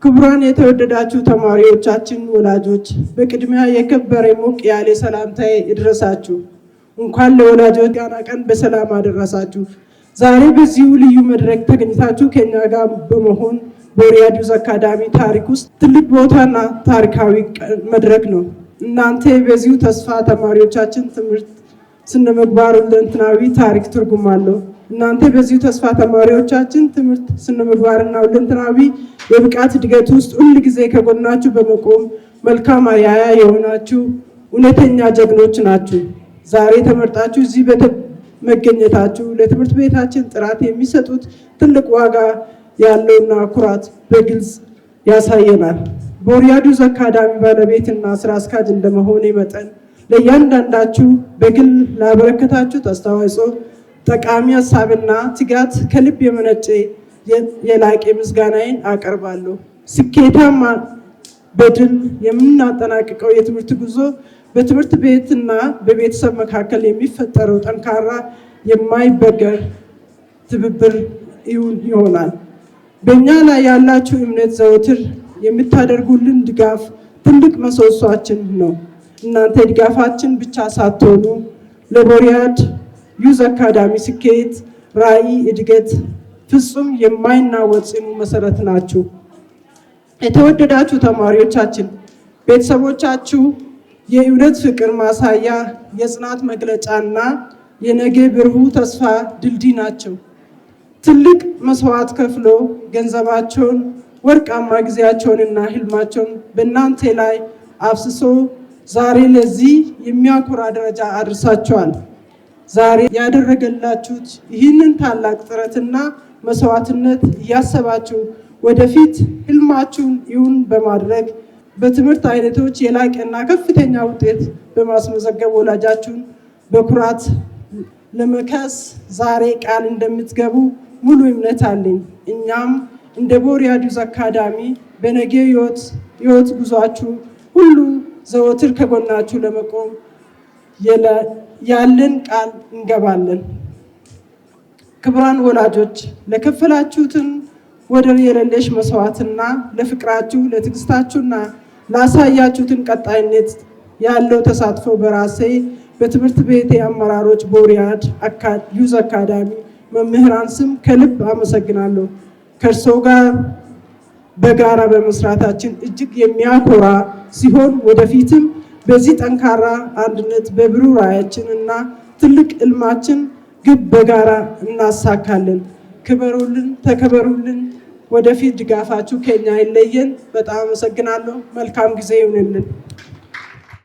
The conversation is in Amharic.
ክቡራን የተወደዳችሁ ተማሪዎቻችን፣ ወላጆች በቅድሚያ የከበረ ሞቅ ያለ ሰላምታዬ ይድረሳችሁ። እንኳን ለወላጆች ቀን በሰላም አደረሳችሁ። ዛሬ በዚሁ ልዩ መድረክ ተገኝታችሁ ከኛ ጋር በመሆን በቦሪያድ ዩዝ አካዳሚ ታሪክ ውስጥ ትልቅ ቦታና ታሪካዊ መድረክ ነው። እናንተ በዚሁ ተስፋ ተማሪዎቻችን ትምህርት ስነምግባር ሁለንተናዊ ታሪክ ትርጉም አለው። እናንተ በዚሁ ተስፋ ተማሪዎቻችን ትምህርት ስነምግባርና ሁለንተናዊ የብቃት እድገት ውስጥ ሁሉ ጊዜ ከጎናችሁ በመቆም መልካም አርአያ የሆናችሁ እውነተኛ ጀግኖች ናችሁ። ዛሬ ተመርጣችሁ እዚህ መገኘታችሁ ለትምህርት ቤታችን ጥራት የሚሰጡት ትልቅ ዋጋ ያለውና ኩራት በግልጽ ያሳየናል። ቦሪያድ ዩዝ አካዳሚ ባለቤትና ስራ አስኪያጅ እንደመሆኔ መጠን ለእያንዳንዳችሁ በግል ላበረከታችሁት አስተዋጽኦ ጠቃሚ ሀሳብና ትጋት ከልብ የመነጨ የላቀ ምስጋናዬን አቀርባለሁ። ስኬታማ በድል የምናጠናቅቀው የትምህርት ጉዞ በትምህርት ቤትና በቤተሰብ መካከል የሚፈጠረው ጠንካራ የማይበገር ትብብር ይሆናል። በእኛ ላይ ያላችሁ እምነት ዘወትር የምታደርጉልን ድጋፍ ትልቅ ምሰሶአችን ነው። እናንተ ድጋፋችን ብቻ ሳትሆኑ ለቦሪያድ ዩዝ አካዳሚ ስኬት፣ ራዕይ፣ እድገት ፍጹም የማይናወጥ ጽኑ መሰረት ናችሁ። የተወደዳችሁ ተማሪዎቻችን፣ ቤተሰቦቻችሁ የእውነት ፍቅር ማሳያ፣ የጽናት መግለጫና የነገ ብሩህ ተስፋ ድልድይ ናቸው። ትልቅ መስዋዕት ከፍሎ ገንዘባቸውን፣ ወርቃማ ጊዜያቸውንና ህልማቸውን በእናንተ ላይ አፍስሶ ዛሬ ለዚህ የሚያኮራ ደረጃ አድርሳቸዋል። ዛሬ ያደረገላችሁት ይህንን ታላቅ ጥረትና መስዋዕትነት እያሰባችሁ ወደፊት ህልማችሁን ይሁን በማድረግ በትምህርት አይነቶች የላቀና ከፍተኛ ውጤት በማስመዘገብ ወላጃችሁን በኩራት ለመካስ ዛሬ ቃል እንደምትገቡ ሙሉ እምነት አለኝ። እኛም እንደ ቦሪያድ ዩዝ አካዳሚ በነገ ህይወት ጉዟችሁ ሁሉ ዘወትር ከጎናችሁ ለመቆም ያለን ቃል እንገባለን። ክቡራን ወላጆች ለከፈላችሁትን ወደር የሌለሽ መስዋዕትና ለፍቅራችሁ፣ ለትዕግስታችሁና ላሳያችሁትን ቀጣይነት ያለው ተሳትፎ በራሴ በትምህርት ቤት አመራሮች፣ ቦሪያድ ዩዝ አካዳሚ መምህራን ስም ከልብ አመሰግናለሁ። ከእርስዎ ጋር በጋራ በመስራታችን እጅግ የሚያኮራ ሲሆን ወደፊትም በዚህ ጠንካራ አንድነት በብሩህ ራዕያችን እና ትልቅ ህልማችን ግብ በጋራ እናሳካለን። ክበሩልን፣ ተከበሩልን። ወደፊት ድጋፋችሁ ከኛ አይለየን። በጣም አመሰግናለሁ። መልካም ጊዜ ይሁንልን።